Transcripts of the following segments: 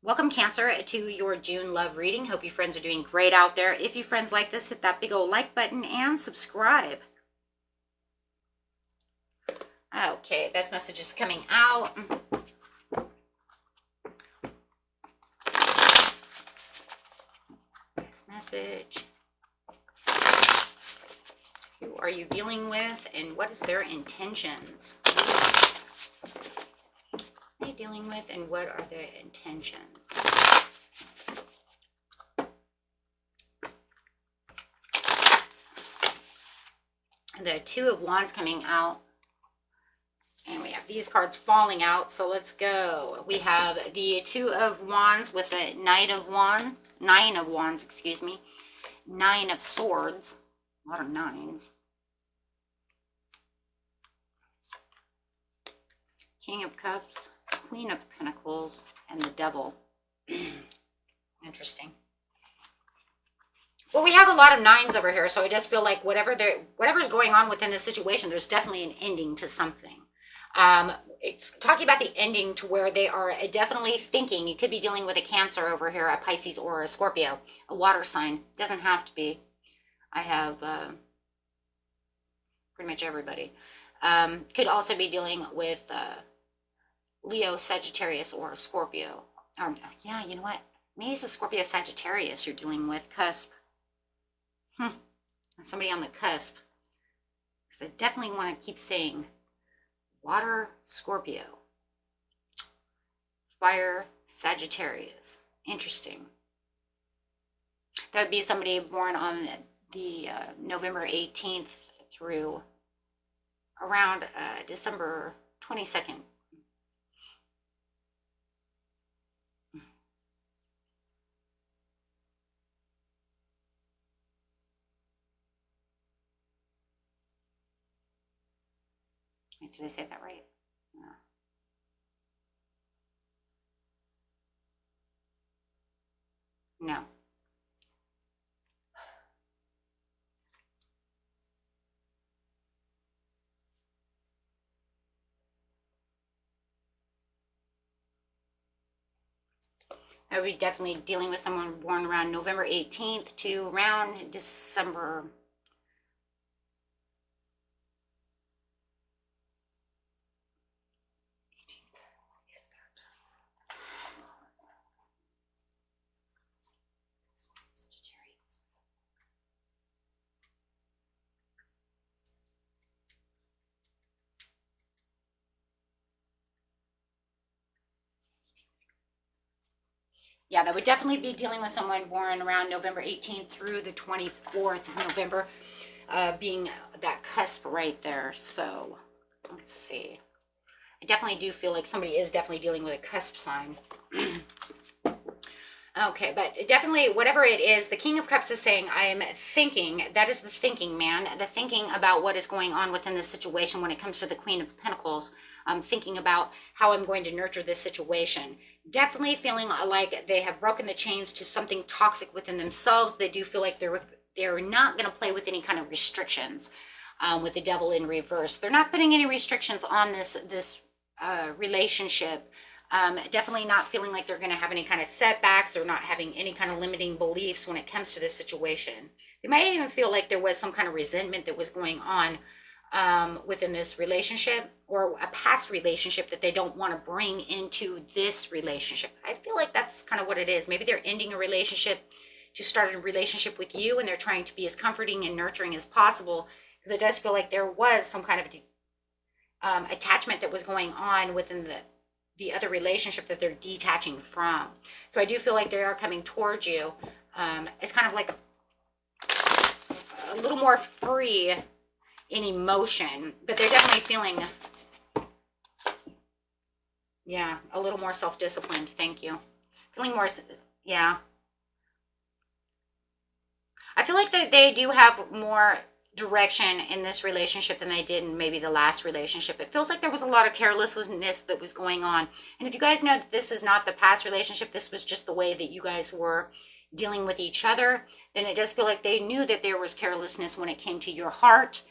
Welcome, Cancer, to your June love reading. Hope you friends are doing great out there. If you friends like this, hit that big old like button and subscribe. Okay, best message is coming out. Best message. Who are you dealing with and what is their intentions? What are you dealing with and what are their intentions? The Two of Wands coming out. And we have these cards falling out, so let's go. We have the Two of Wands with the Nine of Wands, excuse me. Nine of Swords. A lot of nines. King of Cups, Queen of Pentacles, and the Devil. Interesting. Well, we have a lot of nines over here, so I just feel like whatever's going on within this situation, there's definitely an ending to something. It's talking about the ending to where they are definitely thinking. You could be dealing with a Cancer over here, a Pisces or a Scorpio, a water sign. Doesn't have to be. I have pretty much everybody. Could also be dealing with Leo, Sagittarius, or Scorpio. Yeah, you know what? Maybe it's a Scorpio, Sagittarius you're dealing with. Cusp. Somebody on the cusp. Because I definitely want to keep saying water, Scorpio. Fire, Sagittarius. Interesting. That would be somebody born on the November 18th through around December 22nd. Did I say that right? No. I would be definitely dealing with someone born around November 18th to around December. Yeah, that would definitely be dealing with someone born around November 18th through the 24th of November, being that cusp right there. So let's see. I definitely do feel like somebody is definitely dealing with a cusp sign. Okay, but definitely whatever it is, the King of Cups is saying, I'm thinking, that is the thinking, man, the thinking about what is going on within this situation when it comes to the Queen of Pentacles. I'm thinking about how I'm going to nurture this situation. Definitely feeling like they have broken the chains to something toxic within themselves. They do feel like they're not going to play with any kind of restrictions with the Devil in reverse. They're not putting any restrictions on this relationship. Definitely not feeling like they're going to have any kind of setbacks. They're not having any kind of limiting beliefs when it comes to this situation. They might even feel like there was some kind of resentment that was going on within this relationship, or a past relationship that they don't want to bring into this relationship. I feel like that's kind of what it is. Maybe they're ending a relationship to start a relationship with you, and they're trying to be as comforting and nurturing as possible, because it does feel like there was some kind of attachment that was going on within the other relationship that they're detaching from. So I do feel like they are coming towards you. It's kind of like a little more free in emotion, but they're definitely feeling, yeah, a little more self-disciplined. Thank you. Feeling more, yeah. I feel like they do have more direction in this relationship than they did in maybe the last relationship. It feels like there was a lot of carelessness that was going on. And if you guys know that this is not the past relationship, this was just the way that you guys were dealing with each other, then it does feel like they knew that there was carelessness when it came to your heart.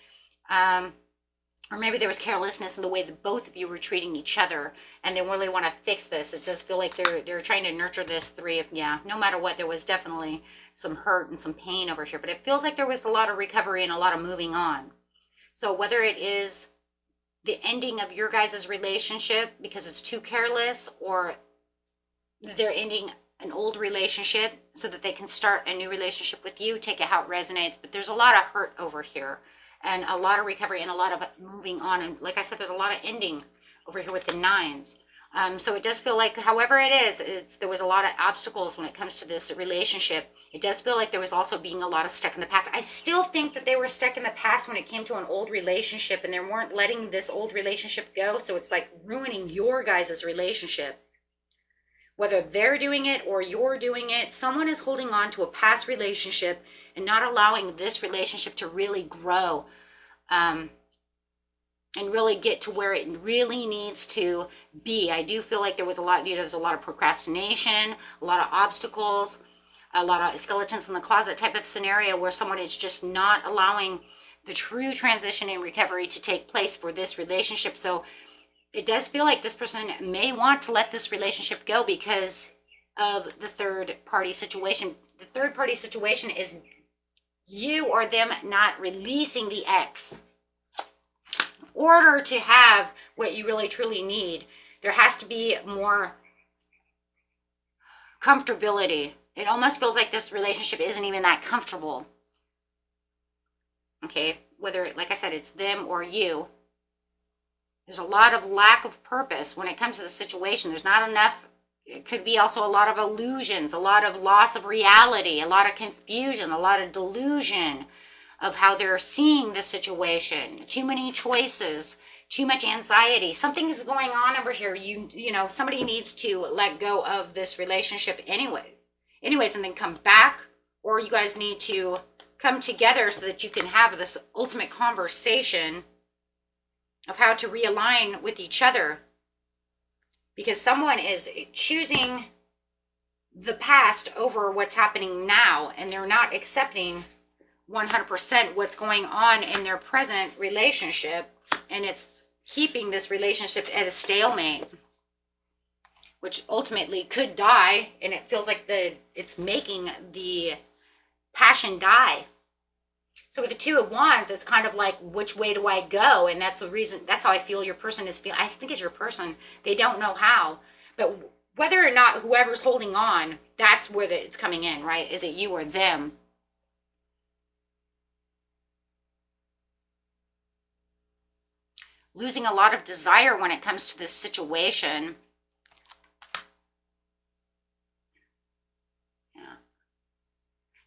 or maybe there was carelessness in the way that both of you were treating each other, and they really want to fix this. It does feel like they're trying to nurture this three of, yeah, no matter what, there was definitely some hurt and some pain over here, but it feels like there was a lot of recovery and a lot of moving on. So whether it is the ending of your guys' relationship because it's too careless, or they're ending an old relationship so that they can start a new relationship with you, take it how it resonates. But there's a lot of hurt over here, and a lot of recovery, and a lot of moving on. And like I said, there's a lot of ending over here with the nines. So it does feel like, however it is, there was a lot of obstacles when it comes to this relationship. It does feel like there was also being a lot of stuck in the past. I still think that they were stuck in the past when it came to an old relationship, and they weren't letting this old relationship go. So it's like ruining your guys' relationship. Whether they're doing it or you're doing it, someone is holding on to a past relationship and not allowing this relationship to really grow, and really get to where it really needs to be. I do feel like there was a lot of procrastination, a lot of obstacles, a lot of skeletons in the closet type of scenario where someone is just not allowing the true transition and recovery to take place for this relationship. So it does feel like this person may want to let this relationship go because of the third party situation. The third party situation is you or them not releasing the ex. In order to have what you really truly need, there has to be more comfortability. It almost feels like this relationship isn't even that comfortable. Okay, whether, like I said, it's them or you. There's a lot of lack of purpose when it comes to the situation. There's not enough. It could be also a lot of illusions, a lot of loss of reality, a lot of confusion, a lot of delusion of how they're seeing the situation. Too many choices, too much anxiety. Something is going on over here. You know, somebody needs to let go of this relationship anyways, and then come back, or you guys need to come together so that you can have this ultimate conversation of how to realign with each other, because someone is choosing the past over what's happening now, and they're not accepting 100% what's going on in their present relationship, and it's keeping this relationship at a stalemate, which ultimately could die, and it feels like it's making the passion die. So with the Two of Wands, it's kind of like, which way do I go? And that's the reason, that's how I feel your person is feeling. I think it's your person. They don't know how. But whether or not whoever's holding on, that's where it's coming in, right? Is it you or them? Losing a lot of desire when it comes to this situation.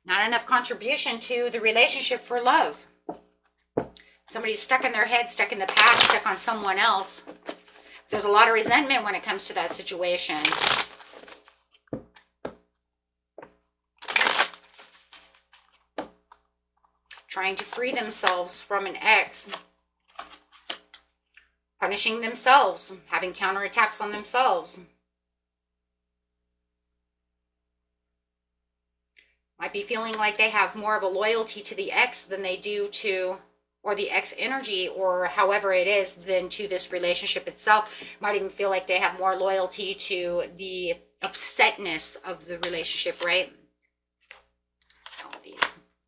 Not enough contribution to the relationship for love. Somebody's stuck in their head, stuck in the past, stuck on someone else. There's a lot of resentment when it comes to that situation. Trying to free themselves from an ex. Punishing themselves, having counterattacks on themselves. Might be feeling like they have more of a loyalty to the ex than they do to, or the ex energy, or however it is, than to this relationship itself. Might even feel like they have more loyalty to the upsetness of the relationship, right? All of these,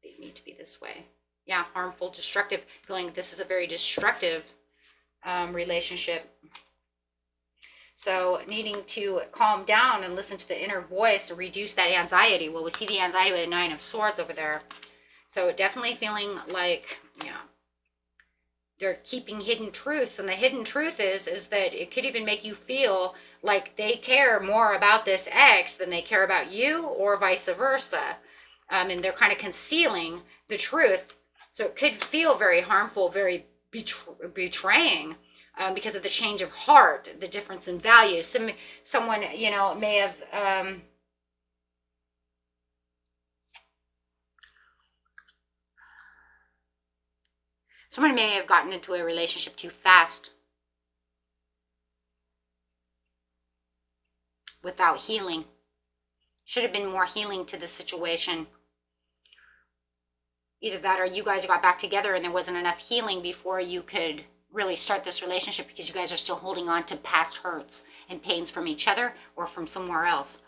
they need to be this way. Yeah, harmful, destructive, feeling this is a very destructive relationship. So needing to calm down and listen to the inner voice to reduce that anxiety. Well, we see the anxiety with the Nine of Swords over there. So definitely feeling like, yeah, they're keeping hidden truths. And the hidden truth is that it could even make you feel like they care more about this ex than they care about you, or vice versa. And they're kind of concealing the truth. So it could feel very harmful, very betraying. Because of the change of heart, the difference in values. Someone, you know, may have someone may have gotten into a relationship too fast without healing. Should have been more healing to the situation. Either that, or you guys got back together and there wasn't enough healing before you could really start this relationship because you guys are still holding on to past hurts and pains from each other or from somewhere else.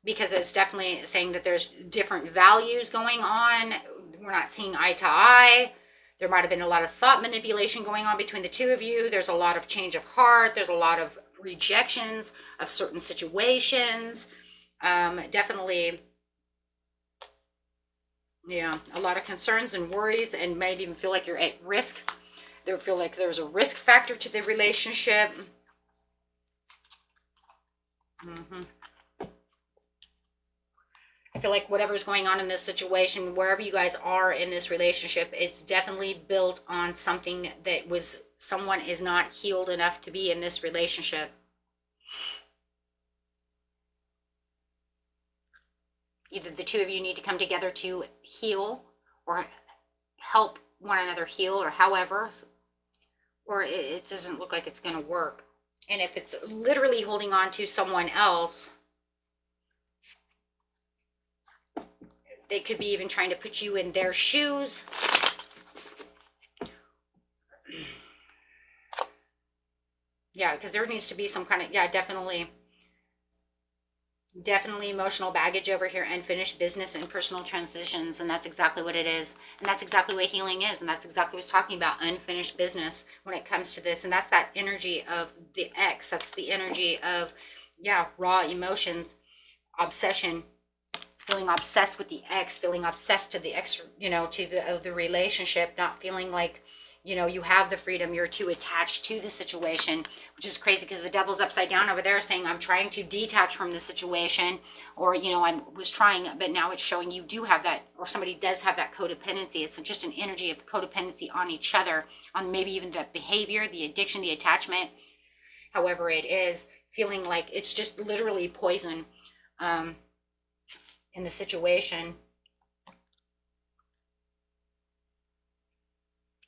Because it's definitely saying that there's different values going on. We're not seeing eye to eye. There might have been a lot of thought manipulation going on between the two of you. There's a lot of change of heart. There's a lot of rejections of certain situations. Definitely, yeah, a lot of concerns and worries, and might even feel like you're at risk. They feel like there's a risk factor to the relationship. I feel like whatever's going on in this situation, wherever you guys are in this relationship, it's definitely built on something that was, someone is not healed enough to be in this relationship. Either the two of you need to come together to heal or help one another heal, or however, or it doesn't look like it's going to work. And if it's literally holding on to someone else, they could be even trying to put you in their shoes. Yeah, because there needs to be some kind of, yeah, definitely emotional baggage over here, unfinished business and personal transitions. And that's exactly what it is. And that's exactly what healing is. And that's exactly what it's talking about, unfinished business when it comes to this. And that's that energy of the ex. That's the energy of, yeah, raw emotions, obsession, feeling obsessed with the ex, feeling obsessed to the ex, you know, to the relationship, not feeling like, you know, you have the freedom. You're too attached to the situation, which is crazy because the devil's upside down over there saying, I'm trying to detach from the situation, or, you know, I was trying, but now it's showing you do have that, or somebody does have that codependency. It's just an energy of codependency on each other, on maybe even the behavior, the addiction, the attachment, however it is, feeling like it's just literally poison in the situation.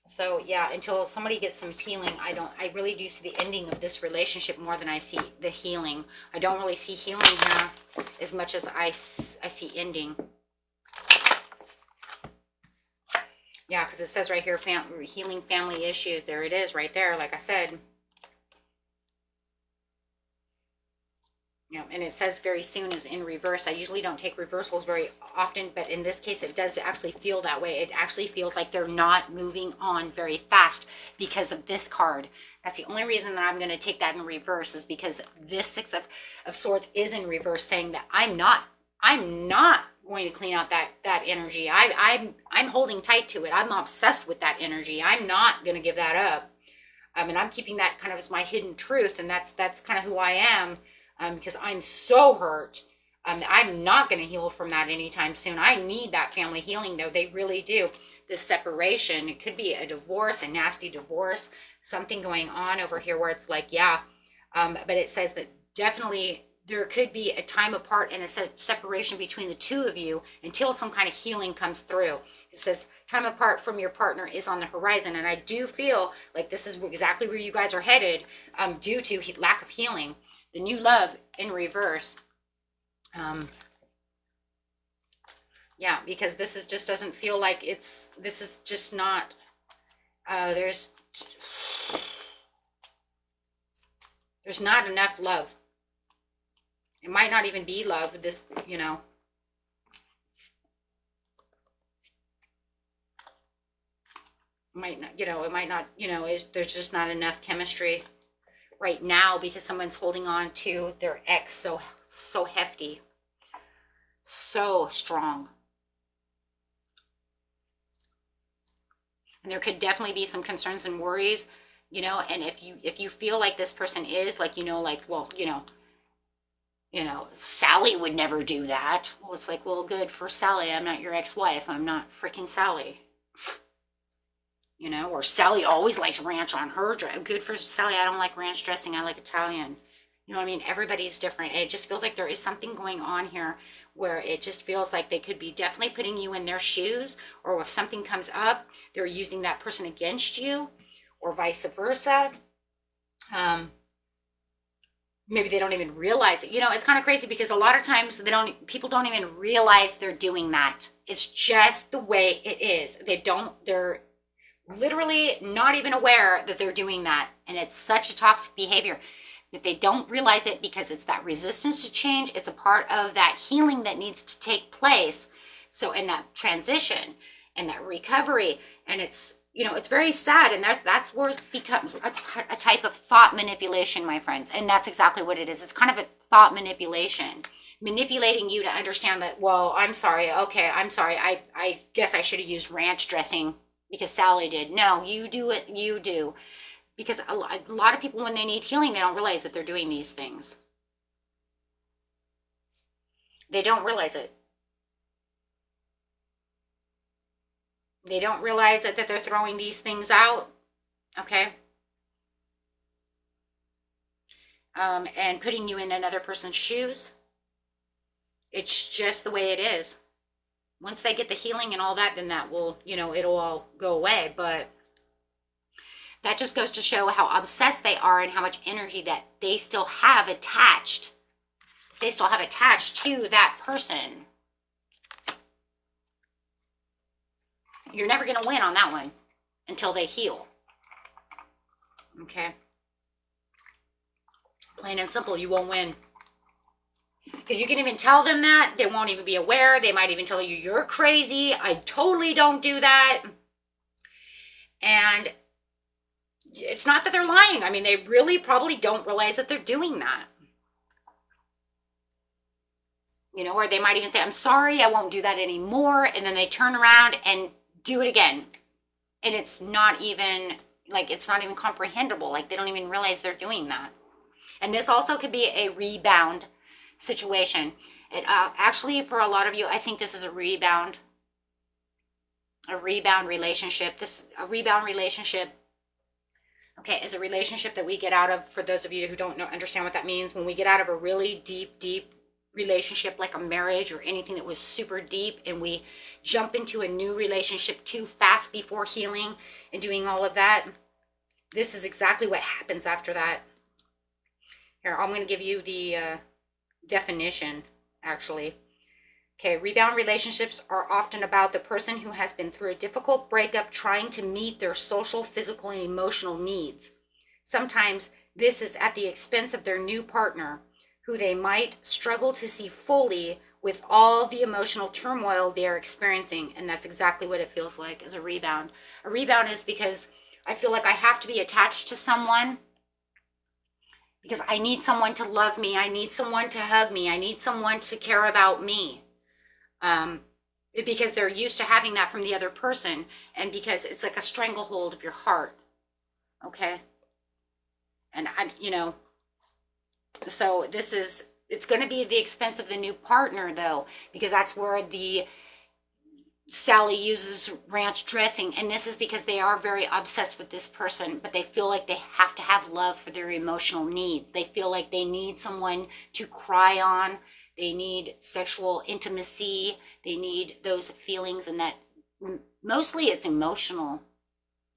So yeah, until somebody gets some healing, I really do see the ending of this relationship more than I see the healing. I don't really see healing here as much as I see ending. Yeah, because it says right here, healing family issues. There it is right there, like I said. You know, and it says very soon is in reverse. I usually don't take reversals very often, but in this case, it does actually feel that way. It actually feels like they're not moving on very fast because of this card. That's the only reason that I'm going to take that in reverse, is because this Six of Swords is in reverse, saying that I'm not going to clean out that energy. I'm holding tight to it. I'm obsessed with that energy. I'm not going to give that up. And I'm keeping that kind of as my hidden truth, and that's kind of who I am. Because I'm so hurt. I'm not going to heal from that anytime soon. I need that family healing, though. They really do. This separation, it could be a divorce, a nasty divorce, something going on over here where it's like, yeah. But it says that definitely there could be a time apart and a separation between the two of you until some kind of healing comes through. It says time apart from your partner is on the horizon. And I do feel like this is exactly where you guys are headed due to lack of healing. The new love in reverse. Yeah, because this is just doesn't feel like this is just not, there's not enough love. It might not even be love, this, you know. Might not, you know, it might not, you know, there's just not enough chemistry right now because someone's holding on to their ex so hefty, so strong. And there could definitely be some concerns and worries, you know, and if you feel like this person is like, you know, like, well, you know, Sally would never do that. Well, it's like, well, good for Sally. I'm not your ex-wife. I'm not freaking Sally. You know, or Sally always likes ranch on her dress. Good for Sally. I don't like ranch dressing. I like Italian. You know what I mean? Everybody's different. It just feels like there is something going on here where it just feels like they could be definitely putting you in their shoes, or if something comes up, they're using that person against you, or vice versa. Maybe they don't even realize it. You know, it's kind of crazy because a lot of times people don't even realize they're doing that It's just the way it is. They're literally not even aware that they're doing that. And it's such a toxic behavior that they don't realize it, because it's that resistance to change. It's a part of that healing that needs to take place. So in that transition and that recovery, and it's, it's very sad. And that's where it becomes a type of thought manipulation, my friends. And that's exactly what it is. It's kind of a thought manipulation, manipulating you to understand that, well, I'm sorry. Okay, I'm sorry. I guess I should have used ranch dressing because Sally did. No, you do it. You do. Because a lot of people, when they need healing, they don't realize that they're doing these things. They don't realize it. They don't realize that they're throwing these things out. Okay. And putting you in another person's shoes. It's just the way it is. Once they get the healing and all that, then that will, it'll all go away. But that just goes to show how obsessed they are and how much energy that they still have attached. They still have attached to that person. You're never going to win on that one until they heal. Okay? Plain and simple, you won't win. Because you can even tell them that. They won't even be aware. They might even tell you, you're crazy. I totally don't do that. And it's not that they're lying. I mean, they really probably don't realize that they're doing that. Or they might even say, I'm sorry, I won't do that anymore. And then they turn around and do it again. And it's not even comprehensible. Like, they don't even realize they're doing that. And this also could be a rebound situation. It actually, for a lot of you, I think this is a rebound relationship. A rebound relationship, okay, is a relationship that we get out of. For those of you who don't understand what that means, when we get out of a really deep relationship, like a marriage or anything that was super deep, and we jump into a new relationship too fast before healing and doing all of that, this is exactly what happens after that. Here, I'm going to give you the definition, actually. Okay, rebound relationships are often about the person who has been through a difficult breakup trying to meet their social, physical, and emotional needs. Sometimes this is at the expense of their new partner, who they might struggle to see fully with all the emotional turmoil they are experiencing. And that's exactly what it feels like as a rebound. A rebound is because I feel like I have to be attached to someone, because I need someone to love me. I need someone to hug me. I need someone to care about me. Because they're used to having that from the other person, and because it's like a stranglehold of your heart. Okay. And so it's going to be at the expense of the new partner, though, because that's where the Sally uses ranch dressing. And this is because they are very obsessed with this person, but they feel like they have to have love for their emotional needs. They feel like they need someone to cry on. They need sexual intimacy. They need those feelings, and that mostly it's emotional.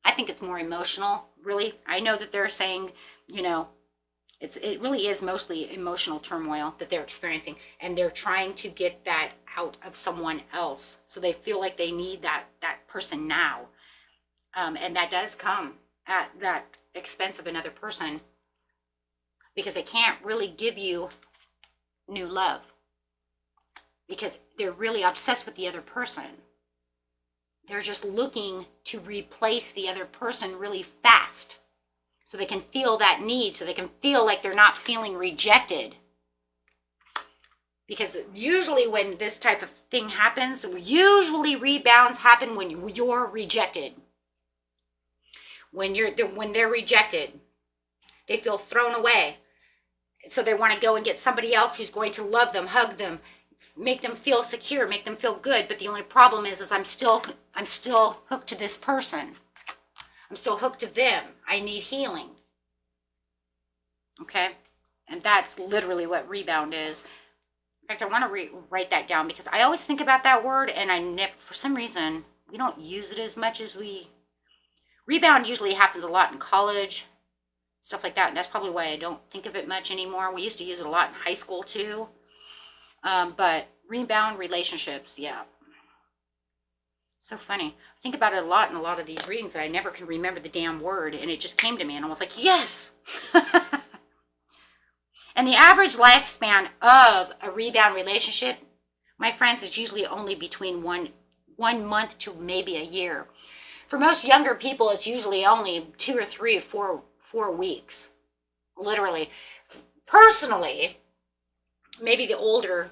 I think it's more emotional, really. I know that they're saying, it really is mostly emotional turmoil that they're experiencing, and they're trying to get that out of someone else. So they feel like they need that person now. And that does come at that expense of another person, because they can't really give you new love, because they're really obsessed with the other person. They're just looking to replace the other person really fast, so they can feel that need, so they can feel like they're not feeling rejected. Because usually when this type of thing happens, usually rebounds happen when you're rejected. When they're rejected, they feel thrown away. So they want to go and get somebody else who's going to love them, hug them, make them feel secure, make them feel good. But the only problem is I'm still hooked to this person. I'm still hooked to them. I need healing. Okay? And that's literally what rebound is. In fact, I want to write that down, because I always think about that word, and I never, for some reason, we don't use it as much as rebound usually happens a lot in college, stuff like that. And that's probably why I don't think of it much anymore. We used to use it a lot in high school too. But rebound relationships, yeah. So funny. I think about it a lot in a lot of these readings that I never can remember the damn word, and it just came to me, and I was like, yes! And the average lifespan of a rebound relationship, my friends, is usually only between one month to maybe a year. For most younger people, it's usually only 2 or 3 or 4 weeks. Literally. Personally, maybe the older,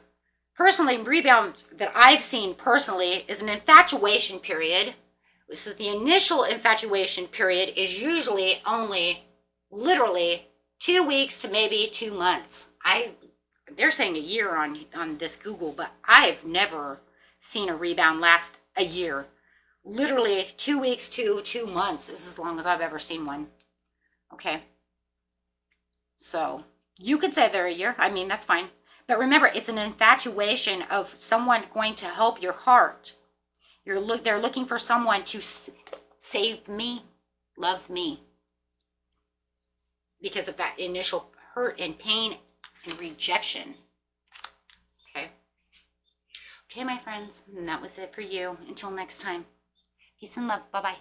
personally, rebound that I've seen personally is an infatuation period. So the initial infatuation period is usually only literally 2 weeks to maybe 2 months. They're saying a year on this Google, but I've never seen a rebound last a year. Literally 2 weeks to 2 months is as long as I've ever seen one. Okay. So you could say they're a year. I mean, that's fine. But remember, it's an infatuation of someone going to help your heart. They're looking for someone to save me, love me. Because of that initial hurt and pain and rejection. Okay. Okay, my friends. And that was it for you. Until next time. Peace and love. Bye-bye.